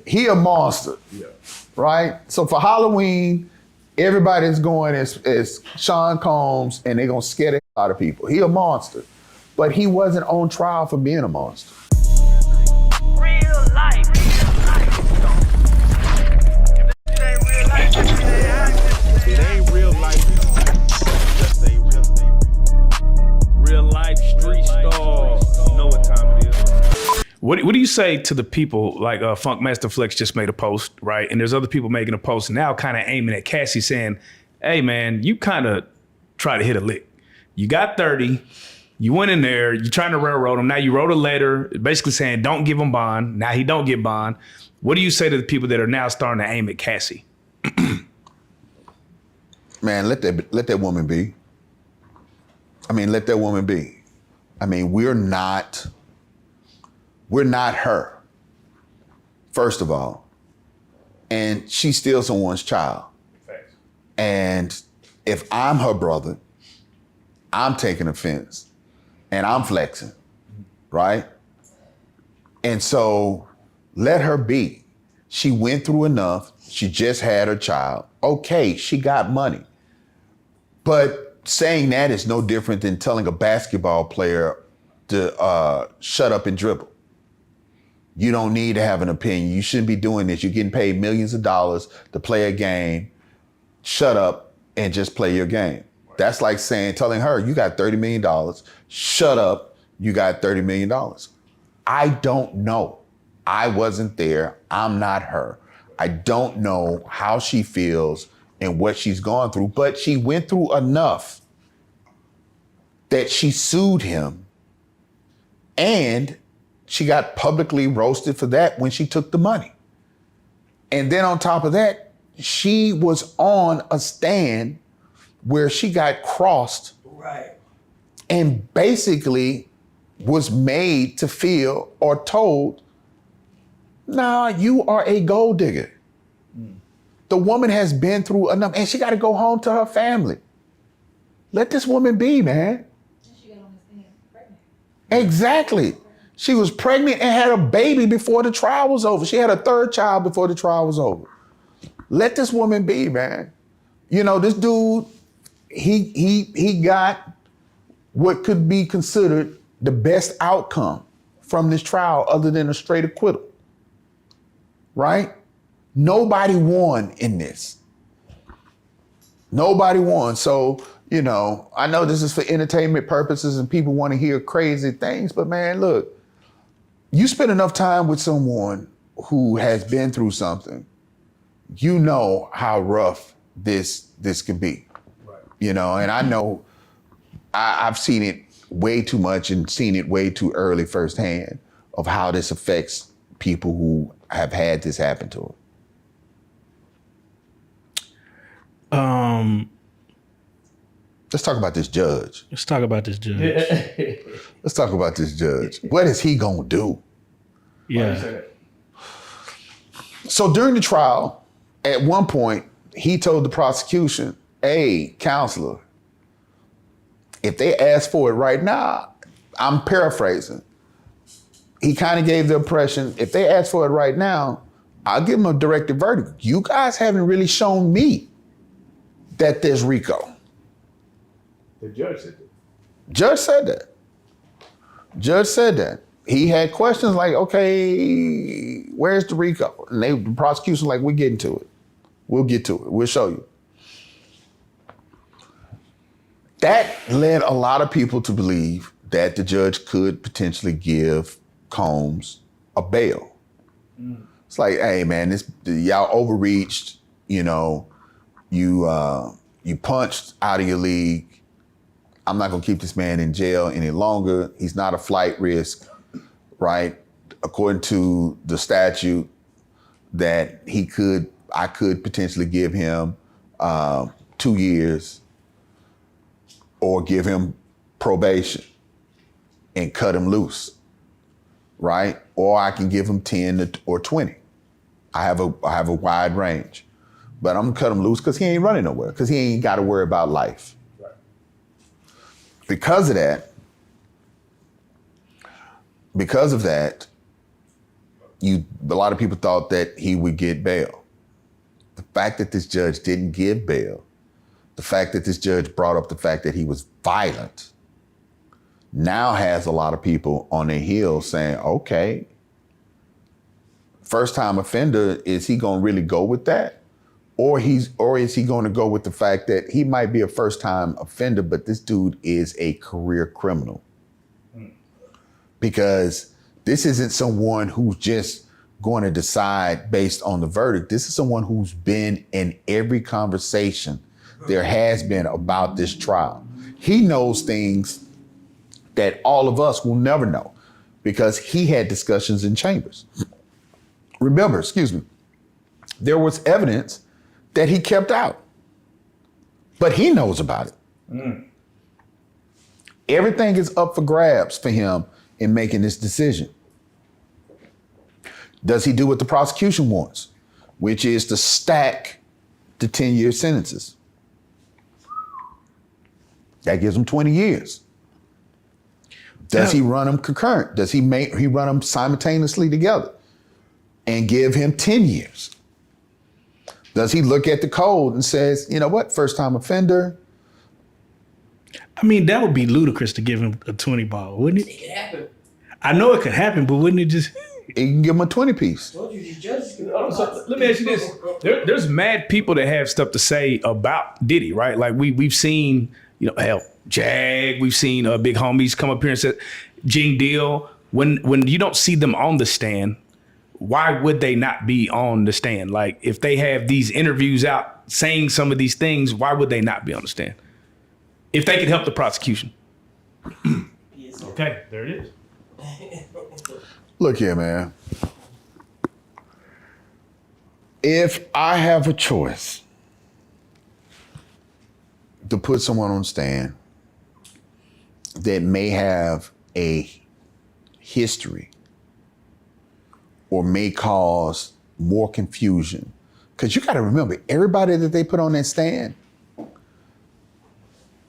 he a monster, right? So for Halloween, everybody's going as Sean Combs, and they're gonna scare the hell out of people. He a monster, but he wasn't on trial for being a monster. Real life. It ain't real life. Just say real life street stars. You know what time it is. What do you say to the people like Funkmaster Flex just made a post, right? And there's other people making a post now kind of aiming at Cassie saying, hey man, you kind of try to hit a lick. You got 30, you went in there, you're trying to railroad him. Now you wrote a letter basically saying don't give him bond. Now he don't get bond. What do you say to the people that are now starting to aim at Cassie? Man, let that woman be. I mean, let that woman be. I mean, we're not her, first of all. And she's still someone's child. Thanks. And if I'm her brother, I'm taking offense and I'm flexing, right? And so let her be. She went through enough. She just had her child. Okay, she got money. But saying that is no different than telling a basketball player to shut up and dribble. You don't need to have an opinion. You shouldn't be doing this. You're getting paid millions of dollars to play a game. Shut up and just play your game. That's like telling her, you got $30 million. Shut up, you got $30 million. I don't know. I wasn't there. I'm not her. I don't know how she feels and what she's gone through, but she went through enough that she sued him, and she got publicly roasted for that when she took the money. And then on top of that, she was on a stand where she got crossed, right, and basically was made to feel or told, nah, you are a gold digger. The woman has been through enough, and she got to go home to her family. Let this woman be, man. She got on the stand pregnant. Exactly. She was pregnant and had a baby before the trial was over. She had a third child before the trial was over. Let this woman be, man. You know, this dude, he got what could be considered the best outcome from this trial other than a straight acquittal, right? Nobody won in this. Nobody won. So, you know, I know this is for entertainment purposes and people want to hear crazy things, but man, look, you spend enough time with someone who has been through something, you know how rough this can be. Right. You know, and I know I've seen it way too much and seen it way too early firsthand of how this affects people who have had this happen to them. Let's talk about this judge. Let's talk about this judge. Let's talk about this judge. What is he gonna do? Yeah. So during the trial, at one point, he told the prosecution, hey, counselor, if they ask for it right now, I'm paraphrasing. He kind of gave the impression, if they ask for it right now, I'll give them a directed verdict. You guys haven't really shown me that there's RICO. The judge said that. Judge said that. Judge said that. He had questions like, okay, where's the RICO? And the prosecution like, we're getting to it. We'll get to it. We'll show you. That led a lot of people to believe that the judge could potentially give Combs a bail. It's like, hey man, y'all overreached, you know, you punched out of your league. I'm not gonna keep this man in jail any longer. He's not a flight risk, right? According to the statute that I could potentially give him 2 years or give him probation and cut him loose, right? Or I can give him 10 or 20. I have a wide range, but I'm gonna cut him loose because he ain't running nowhere, because he ain't got to worry about life. Right. Because of that, a lot of people thought that he would get bail. The fact that this judge didn't give bail, the fact that this judge brought up the fact that he was violent, now has a lot of people on their heels saying, okay, first time offender, is he gonna really go with that? Or is he gonna go with the fact that he might be a first time offender, but this dude is a career criminal? Because this isn't someone who's just going to decide based on the verdict. This is someone who's been in every conversation there has been about this trial. He knows things that all of us will never know because he had discussions in chambers. Remember, there was evidence that he kept out, but he knows about it. Everything is up for grabs for him in making this decision. Does he do what the prosecution wants, which is to stack the 10-year sentences? That gives him 20 years. Does he run them concurrent? Does he run them simultaneously together and give him 10 years? Does he look at the code and says, you know what, first time offender? I mean, that would be ludicrous to give him a 20 ball, wouldn't it? It can happen. I know it could happen, but wouldn't it just... You can give him a 20 piece. Told you, these judges can So let me ask you this. There's mad people that have stuff to say about Diddy, right? Like we've seen, hell, Jag, we've seen big homies come up here and say, Gene Deal. When you don't see them on the stand, why would they not be on the stand? Like if they have these interviews out saying some of these things, why would they not be on the stand? If they could help the prosecution. Okay, there it is. Look here, man. If I have a choice to put someone on stand that may have a history or may cause more confusion, because you got to remember, everybody that they put on that stand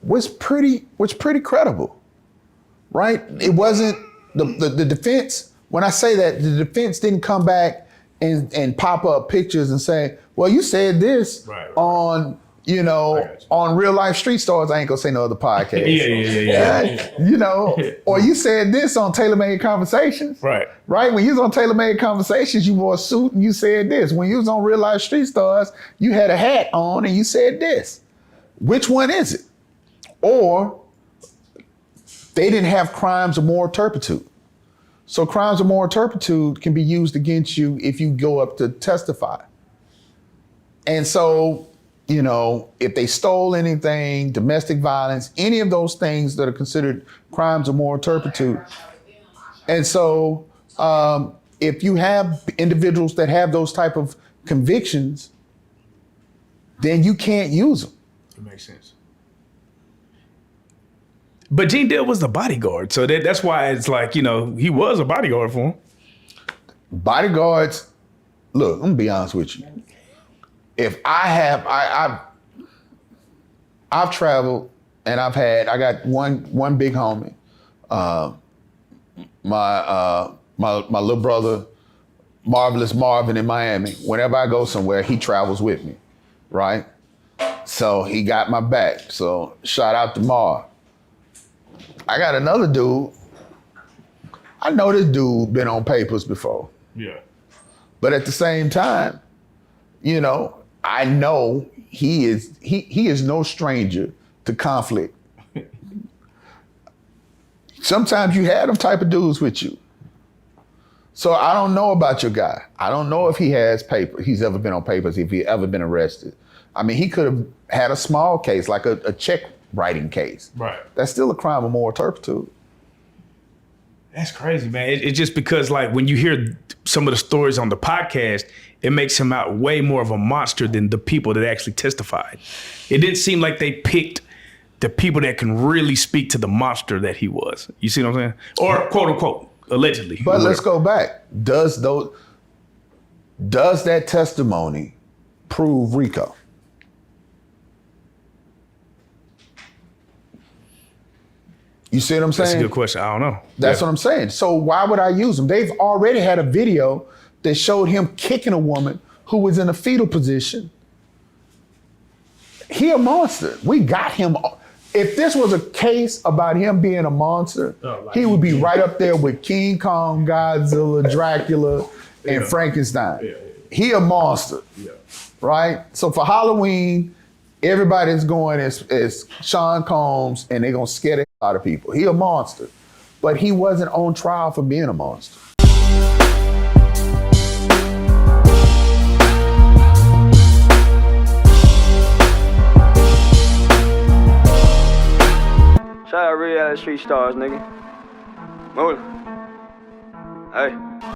was pretty credible, right? It wasn't the defense. When I say that, the defense didn't come back and pop up pictures and say, well, you said this on, on Real Life Street Stars. I ain't gonna say no other podcast. Yeah. Or you said this on Tailor Made Conversations. Right. When you was on Tailor Made Conversations, you wore a suit and you said this. When you was on Real Life Street Stars, you had a hat on and you said this. Which one is it? Or they didn't have crimes of moral turpitude. So crimes of moral turpitude can be used against you if you go up to testify. And so, if they stole anything, domestic violence, any of those things that are considered crimes of moral turpitude. And so if you have individuals that have those type of convictions, then you can't use them. It makes sense. But Gene Deal was the bodyguard. So that's why it's like, he was a bodyguard for him. Bodyguards, look, I'm gonna be honest with you. If I've traveled and I got one big homie, my little brother, Marvelous Marvin in Miami. Whenever I go somewhere, he travels with me, right? So he got my back. So shout out to Marv. I got another dude. I know this dude been on papers before. Yeah. But at the same time, I know he is no stranger to conflict. Sometimes you had them type of dudes with you. So I don't know about your guy. I don't know if he has paper. He's ever been on papers, if he ever been arrested. I mean, he could have had a small case, like a check writing case. Right. That's still a crime of moral turpitude. That's crazy, man. It's just because, like, when you hear some of the stories on the podcast, it makes him out way more of a monster than the people that actually testified. It didn't seem like they picked the people that can really speak to the monster that he was. You see what I'm saying? Or quote unquote, allegedly. But let's go back. Does that testimony prove RICO? You see what I'm saying? That's a good question. I don't know. That's what I'm saying. So why would I use them? They've already had a video that showed him kicking a woman who was in a fetal position. He a monster. We got him. If this was a case about him being a monster, he would be right up there with King Kong, Godzilla, Dracula, and Frankenstein. He a monster, right? So for Halloween, everybody's going as Sean Combs, and they're gonna scare the hell out of people. He a monster, but he wasn't on trial for being a monster. Shout out RealLyfe Street Starz, nigga. Move. Hey.